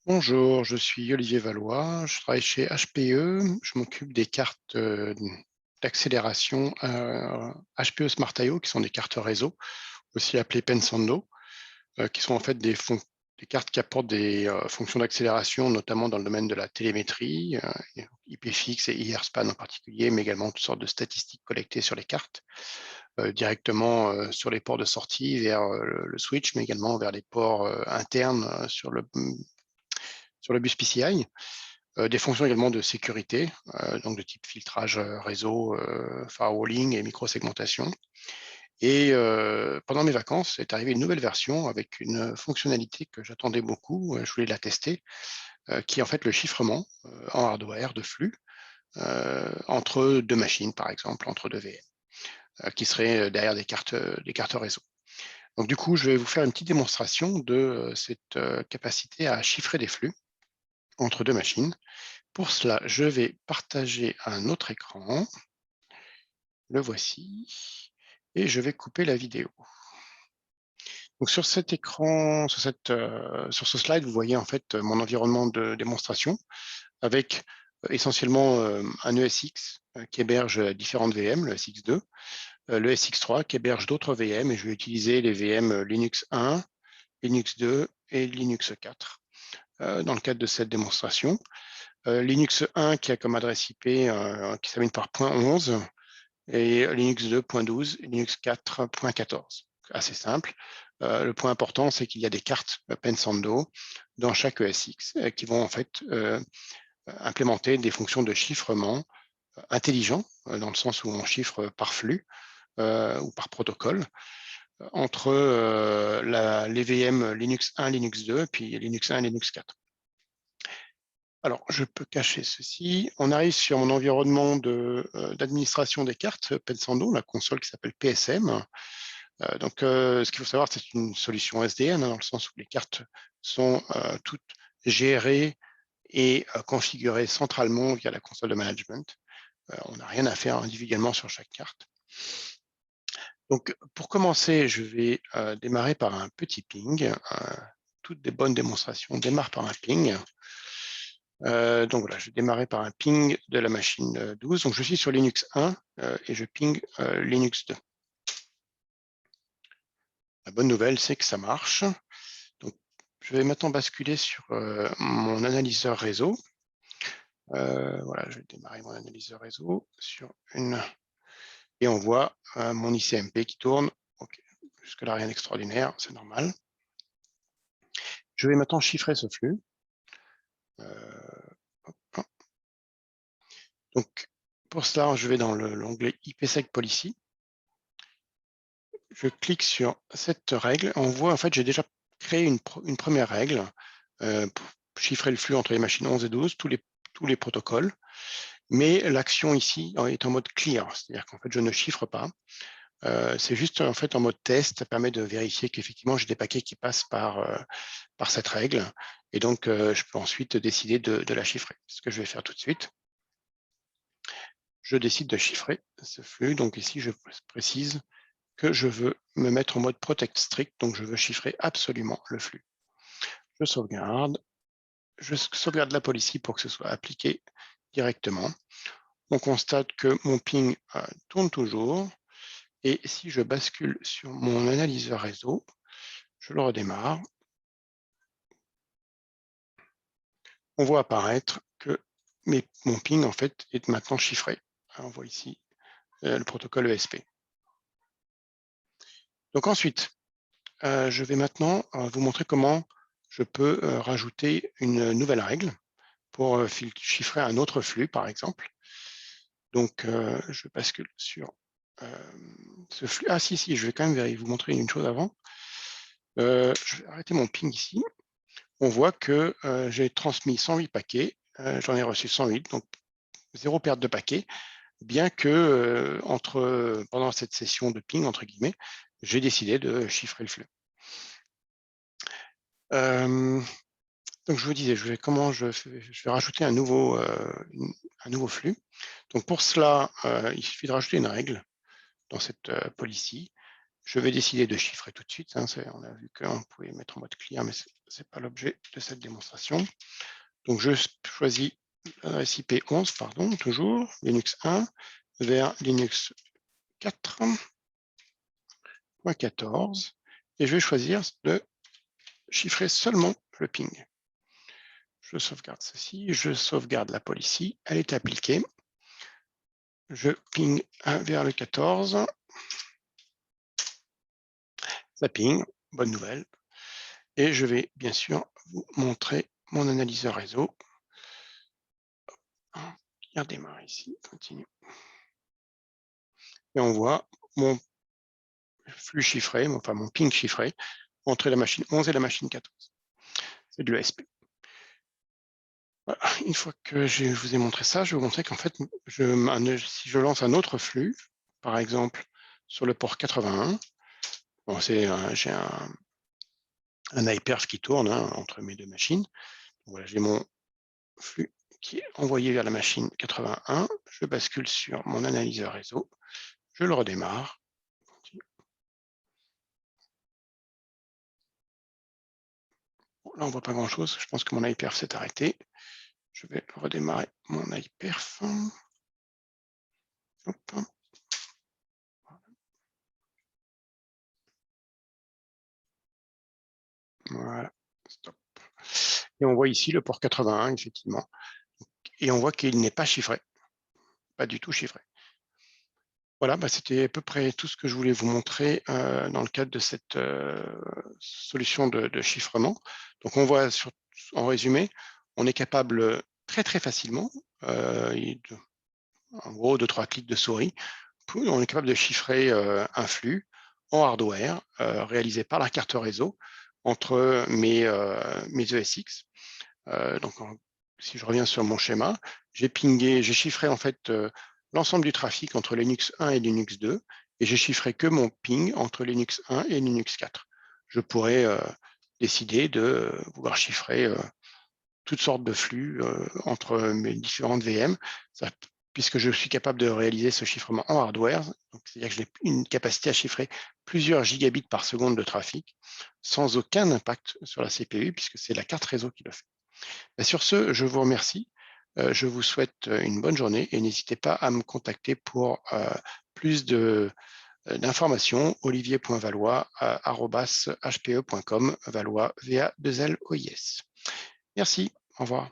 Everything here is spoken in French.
Bonjour, je suis Olivier Valois, je travaille chez HPE, je m'occupe des cartes d'accélération HPE Smart I/O, qui sont des cartes réseau, aussi appelées Pensando, qui sont en fait des cartes qui apportent des fonctions d'accélération, notamment dans le domaine de la télémétrie, IPFX et IRSpan en particulier, mais également toutes sortes de statistiques collectées sur les cartes, directement sur les ports de sortie vers le switch, mais également vers les ports internes sur le bus PCI. Des fonctions également de sécurité, donc de type filtrage réseau, firewalling et micro-segmentation. Et pendant mes vacances est arrivée une nouvelle version avec une fonctionnalité que j'attendais beaucoup, je voulais la tester, qui est en fait le chiffrement en hardware de flux entre deux machines, par exemple, entre deux VM, qui seraient derrière des cartes réseau. Donc du coup, je vais vous faire une petite démonstration de cette capacité à chiffrer des flux entre deux machines. Pour cela, je vais partager un autre écran. Le voici. Et je vais couper la vidéo. Donc sur cet écran, sur ce slide, vous voyez en fait mon environnement de démonstration avec essentiellement un ESX qui héberge différentes VM, le SX2, le SX3 qui héberge d'autres VM, et je vais utiliser les VM Linux 1, Linux 2 et Linux 4 dans le cadre de cette démonstration. Linux 1 qui a comme adresse IP qui s'amène par .11, et Linux 2.12, Linux 4.14. Assez simple. Le point important, c'est qu'il y a des cartes Pensando dans chaque ESX qui vont en fait implémenter des fonctions de chiffrement intelligent, dans le sens où on chiffre par flux ou par protocole, entre les VM Linux 1, Linux 2, puis Linux 1 et Linux 4. Alors, je peux cacher ceci. On arrive sur mon environnement d'administration des cartes Pensando, la console qui s'appelle PSM. Ce qu'il faut savoir, c'est une solution SDN, dans le sens où les cartes sont toutes gérées et configurées centralement via la console de management. On n'a rien à faire individuellement sur chaque carte. Donc, pour commencer, je vais démarrer par un petit ping. Toutes des bonnes démonstrations démarrent par un ping. Donc voilà, je vais démarrer par un ping de la machine 12. Donc je suis sur Linux 1 et je ping Linux 2. La bonne nouvelle, c'est que ça marche. Donc, je vais maintenant basculer sur mon analyseur réseau. Voilà, je vais démarrer mon analyseur réseau sur une... Et on voit mon ICMP qui tourne. OK, jusque-là, rien d'extraordinaire, c'est normal. Je vais maintenant chiffrer ce flux. Donc, pour cela, je vais dans l'onglet IPsec Policy. Je clique sur cette règle. On voit, en fait, j'ai déjà créé une première règle pour chiffrer le flux entre les machines 11 et 12, tous les protocoles. Mais l'action ici est en mode clear, c'est-à-dire qu'en fait, je ne chiffre pas. C'est juste en fait en mode test, ça permet de vérifier qu'effectivement j'ai des paquets qui passent par cette règle. Et donc, je peux ensuite décider de la chiffrer. Ce que je vais faire tout de suite. Je décide de chiffrer ce flux. Donc ici, je précise que je veux me mettre en mode protect strict, donc je veux chiffrer absolument le flux. Je sauvegarde la policy pour que ce soit appliqué directement. On constate que mon ping tourne toujours, et si je bascule sur mon analyseur réseau, je le redémarre, on voit apparaître que mon ping en fait est maintenant chiffré. Alors, on voit ici le protocole ESP. Donc ensuite, je vais maintenant vous montrer comment je peux rajouter une nouvelle règle pour chiffrer un autre flux, par exemple. Donc, je bascule sur ce flux. Ah si, je vais quand même vous montrer une chose avant. Je vais arrêter mon ping ici. On voit que j'ai transmis 108 paquets, j'en ai reçu 108, donc zéro perte de paquets, bien que pendant cette session de ping, entre guillemets, j'ai décidé de chiffrer le flux. Donc je vous disais, je vais rajouter un nouveau flux. Donc pour cela, il suffit de rajouter une règle dans cette policy. Je vais décider de chiffrer tout de suite, hein, on a vu qu'on pouvait mettre en mode clear, mais ce n'est pas l'objet de cette démonstration. Donc je choisis l'adresse IP 11, pardon, toujours, Linux 1, vers Linux 4.14, et je vais choisir de chiffrer seulement le ping. Je sauvegarde ceci, je sauvegarde la policy, elle est appliquée. Je ping 1 vers le 14. Ça ping, bonne nouvelle. Et je vais bien sûr vous montrer mon analyseur réseau. Qui redémarre ici, continue. Et on voit mon flux chiffré, enfin mon ping chiffré, entre la machine 11 et la machine 14. C'est de l'ESP. Voilà. Une fois que je vous ai montré ça, je vais vous montrer qu'en fait, si je lance un autre flux, par exemple sur le port 81, bon, j'ai un iPerf qui tourne, hein, entre mes deux machines. Voilà, j'ai mon flux qui est envoyé vers la machine 81. Je bascule sur mon analyseur réseau. Je le redémarre. Bon, là, on ne voit pas grand-chose. Je pense que mon iPerf s'est arrêté. Je vais redémarrer mon iPerf. Hop. Voilà. Stop. Et on voit ici le port 81, effectivement. Et on voit qu'il n'est pas chiffré. Pas du tout chiffré. Voilà, c'était à peu près tout ce que je voulais vous montrer dans le cadre de cette solution de chiffrement. Donc on voit, en résumé, on est capable très très facilement, en gros 2-3 clics de souris, on est capable de chiffrer un flux en hardware réalisé par la carte réseau entre mes ESX. Donc, si je reviens sur mon schéma, j'ai chiffré en fait l'ensemble du trafic entre Linux 1 et Linux 2, et j'ai chiffré que mon ping entre Linux 1 et Linux 4. Je pourrais décider de vouloir chiffrer toutes sortes de flux entre mes différentes VM, puisque je suis capable de réaliser ce chiffrement en hardware, c'est-à-dire que j'ai une capacité à chiffrer plusieurs gigabits par seconde de trafic sans aucun impact sur la CPU, puisque c'est la carte réseau qui le fait. Sur ce, je vous remercie. Je vous souhaite une bonne journée et n'hésitez pas à me contacter pour plus d'informations. olivier.valois@hpe.com, Valois, VA2LOIS. Merci, au revoir.